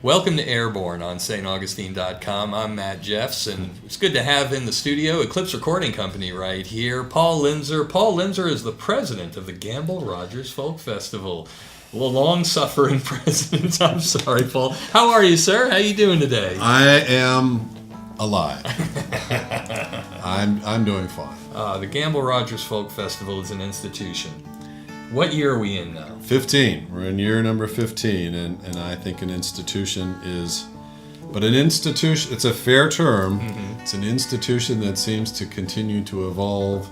Welcome to Airborne on staugustine.com. I'm Matt Jeffs, and it's good to have in the studio Eclipse Recording Company right here, Paul Linzer. Paul Linzer is the president of the Gamble Rogers Folk Festival. The long-suffering president. I'm sorry, Paul. How are you, sir? How you doing today? I am alive. I'm doing fine. The Gamble Rogers Folk Festival is an institution. What year are we in now? 15. We're in year number 15, and I think an institution is... But an institution, it's a fair term. Mm-hmm. It's an institution that seems to continue to evolve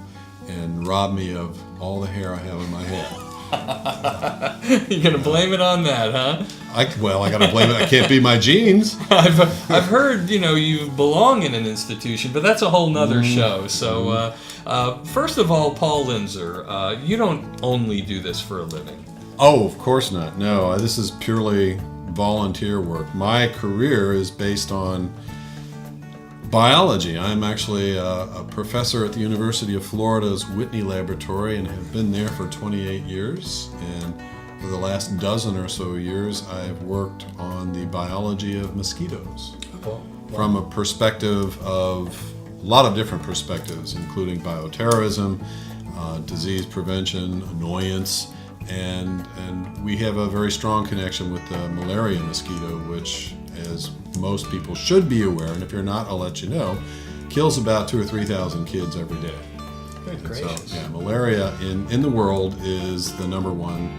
and rob me of all the hair I have in my head. You're going to blame it on that, huh? I got to blame it. I can't be my genes. I've heard, you belong in an institution, but that's a whole nother show. So, first of all, Paul Linzer, you don't only do this for a living. Oh, of course not. No, this is purely volunteer work. My career is based on biology. I'm actually a professor at the University of Florida's Whitney Laboratory and have been there for 28 years. And for the last dozen or so years, I've worked on the biology of mosquitoes from a perspective of a lot of different perspectives, including bioterrorism, disease prevention, annoyance, and we have a very strong connection with the malaria mosquito, which, as most people should be aware, and if you're not, I'll let you know, kills about 2,000 or 3,000 kids every day. Good gracious. So, malaria in the world is the number one.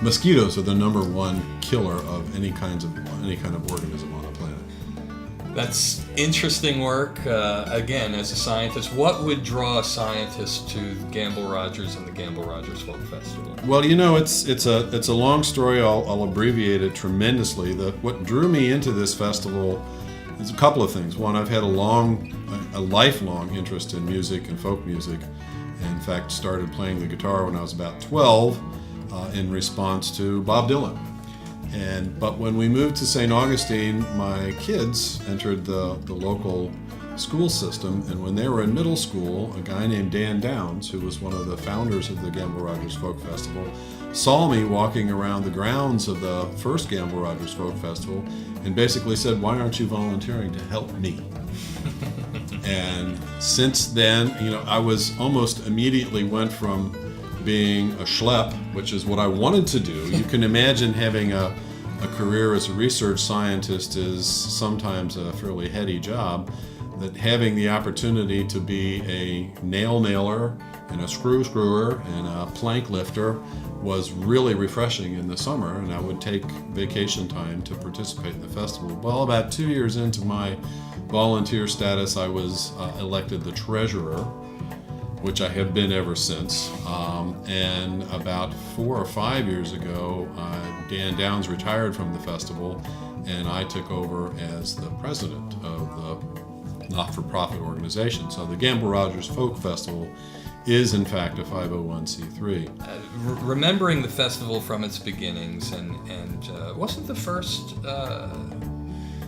Mosquitoes are the number one killer of any kind of organism on the planet. That's interesting work. Again, as a scientist, what would draw a scientist to Gamble Rogers and the Gamble Rogers Folk Festival? Well, it's a long story. I'll abbreviate it tremendously. What drew me into this festival is a couple of things. One, I've had a lifelong interest in music and folk music. In fact, started playing the guitar when I was about 12 in response to Bob Dylan. But when we moved to St. Augustine, my kids entered the local school system, and when they were in middle school, a guy named Dan Downs, who was one of the founders of the Gamble Rogers Folk Festival, saw me walking around the grounds of the first Gamble Rogers Folk Festival and basically said, "Why aren't you volunteering to help me?" And since then, I was almost immediately went from being a schlep, which is what I wanted to do. You can imagine having a career as a research scientist is sometimes a fairly heady job, that having the opportunity to be a nail nailer and a screw screwer and a plank lifter was really refreshing in the summer, and I would take vacation time to participate in the festival. Well, about 2 years into my volunteer status, I was elected the treasurer, which I have been ever since. And about 4 or 5 years ago, Dan Downs retired from the festival, and I took over as the president of the not-for-profit organization. So the Gamble Rogers Folk Festival is, in fact, a 501c3. Remembering the festival from its beginnings, and wasn't the first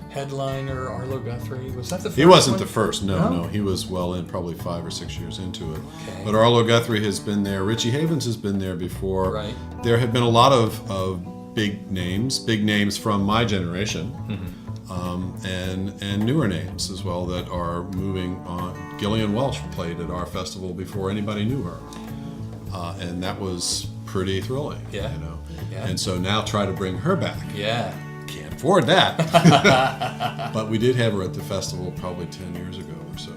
headliner Arlo Guthrie? Was that the first? He wasn't one? The first, no. He was well in, probably 5 or 6 years into it. Okay. But Arlo Guthrie has been there. Richie Havens has been there before. Right. There have been a lot of big names from my generation, and newer names as well that are moving on. Gillian Welch played at our festival before anybody knew her, and that was pretty thrilling. Yeah. Yeah. And so now try to bring her back. Yeah. Can't afford that. But we did have her at the festival probably 10 years ago or so.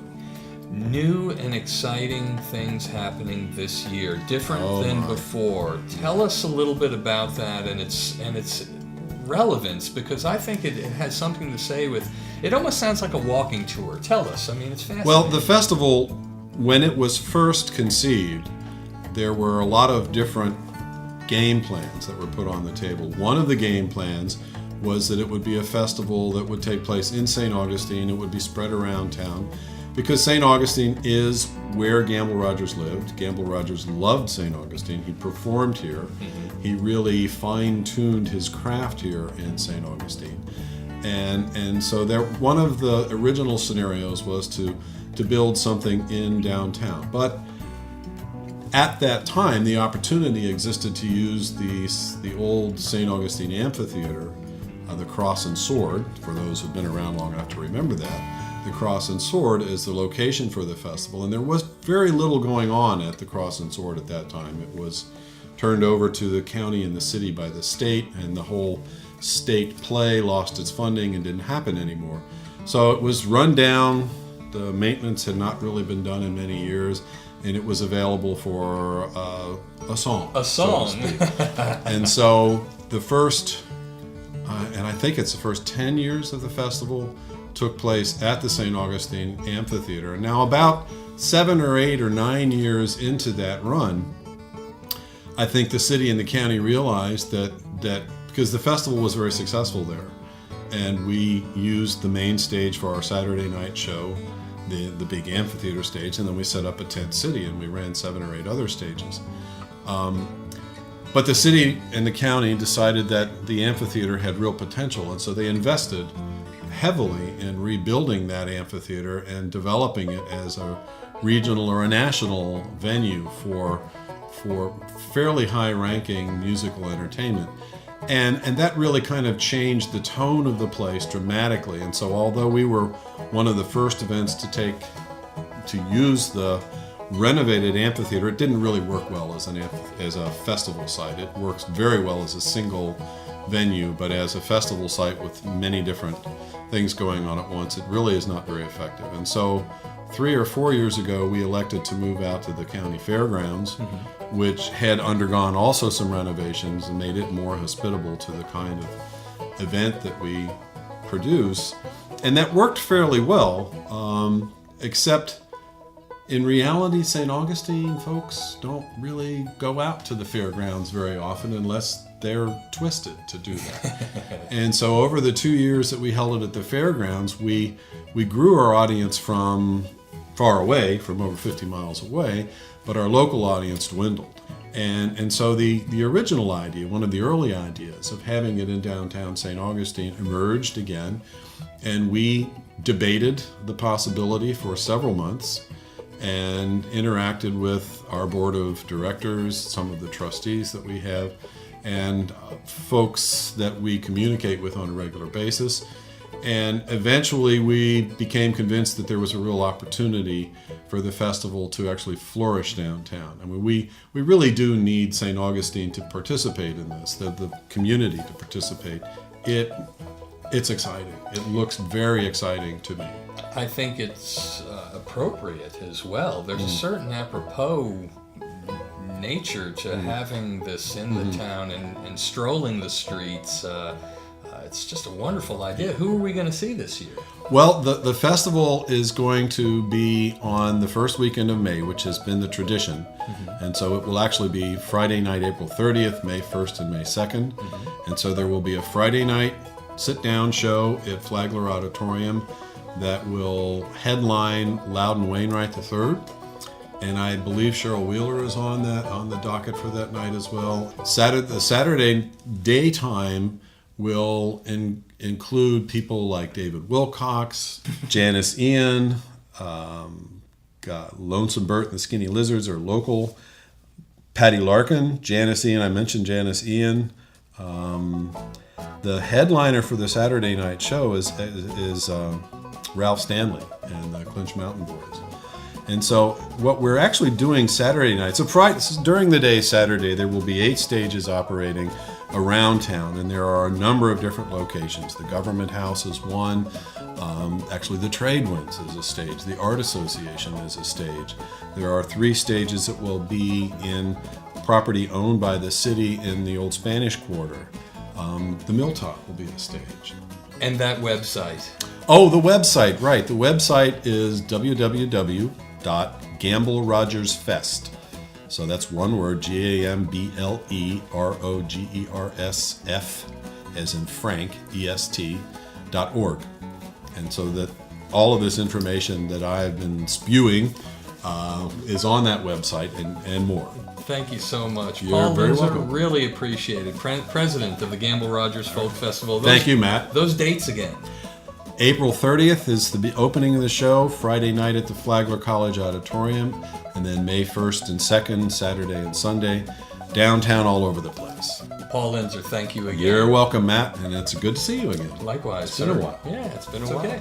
New and exciting things happening this year, different than before. Tell us a little bit about that and its relevance, because I think it has something to say with. It almost sounds like a walking tour. Tell us. I mean, it's fascinating. Well, the festival, when it was first conceived, there were a lot of different game plans that were put on the table. One of the game plans was that it would be a festival that would take place in St. Augustine. It would be spread around town, because St. Augustine is where Gamble Rogers lived. Gamble Rogers loved St. Augustine. He performed here. Mm-hmm. He really fine-tuned his craft here in St. Augustine. And so one of the original scenarios was to build something in downtown. But at that time, the opportunity existed to use the old St. Augustine Amphitheater the Cross and Sword. For those who've been around long enough to remember that, the Cross and Sword is the location for the festival, and there was very little going on at the Cross and Sword at that time. It was turned over to the county and the city by the state, and the whole state play lost its funding and didn't happen anymore. So it was run down. The maintenance had not really been done in many years, and it was available for a song. A song. So to speak. And so the first, and I think it's the first 10 years of the festival, took place at the St. Augustine Amphitheater. And now about 7 or 8 or 9 years into that run, I think the city and the county realized that because the festival was very successful there, and we used the main stage for our Saturday night show, the big amphitheater stage, and then we set up a tent city and we ran 7 or 8 other stages. But the city and the county decided that the amphitheater had real potential, and so they invested heavily in rebuilding that amphitheater and developing it as a regional or a national venue for fairly high-ranking musical entertainment. And that really kind of changed the tone of the place dramatically. And so although we were one of the first events to use the renovated amphitheater, it didn't really work well as a festival site. It works very well as a single venue, but as a festival site with many different things going on at once, it really is not very effective. And so 3 or 4 years ago, we elected to move out to the county fairgrounds, which had undergone also some renovations and made it more hospitable to the kind of event that we produce. And that worked fairly well, except in reality, St. Augustine folks don't really go out to the fairgrounds very often unless they're twisted to do that. And so over the 2 years that we held it at the fairgrounds, we grew our audience from far away, from over 50 miles away, but our local audience dwindled. And so the original idea, one of the early ideas of having it in downtown St. Augustine emerged again, and we debated the possibility for several months and interacted with our board of directors, some of the trustees that we have, and folks that we communicate with on a regular basis. And eventually we became convinced that there was a real opportunity for the festival to actually flourish downtown. I mean, we really do need St. Augustine to participate in this, the community to participate. It's exciting. It looks very exciting to me. I think it's appropriate as well. There's a certain apropos nature to having this in the town and strolling the streets. It's just a wonderful idea. Who are we going to see this year? Well, the festival is going to be on the first weekend of May, which has been the tradition. And so it will actually be Friday night, April 30th, May 1st, and May 2nd. And so there will be a Friday night sit-down show at Flagler Auditorium that will headline Loudon Wainwright III. And I believe Cheryl Wheeler is on the docket for that night as well. The Saturday daytime will include people like David Wilcox, Janice Ian, Lonesome Bert and the Skinny Lizards are local. Patty Larkin, Janice Ian, I mentioned Janice Ian. The headliner for the Saturday night show is Ralph Stanley and the Clinch Mountain Boys. And so what we're actually doing Saturday night, during the day Saturday, there will be 8 stages operating around town, and there are a number of different locations. The Government House is one. Actually, the Trade Winds is a stage. The Art Association is a stage. There are 3 stages that will be in property owned by the city in the Old Spanish Quarter. The Milltop will be a stage. And that website? Oh, the website, right. The website is www.GambleRogersFest. So that's one word, GAMBLEROGERSF, as in Frank, EST.org. And so that all of this information that I've been spewing is on that website and more. Thank you so much. You're Paul very Linzer, welcome. Really appreciate it. President of the Gamble Rogers Folk Festival. Thank you, Matt. Those dates again. April 30th is the opening of the show, Friday night at the Flagler College Auditorium, and then May 1st and 2nd, Saturday and Sunday, downtown all over the place. Paul Linzer, thank you again. You're welcome, Matt, and it's good to see you again. Likewise, It's been a while. Yeah, it's been It's a while. okay.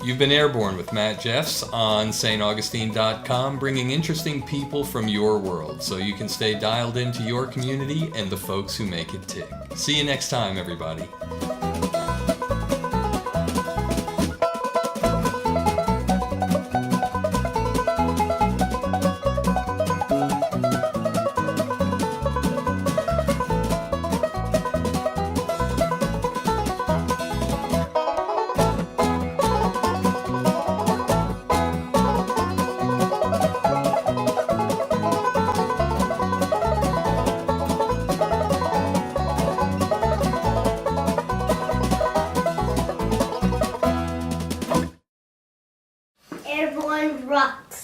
You've been Airborne with Matt Jeffs on staugustine.com, bringing interesting people from your world so you can stay dialed into your community and the folks who make it tick. See you next time, everybody. Airborne rocks.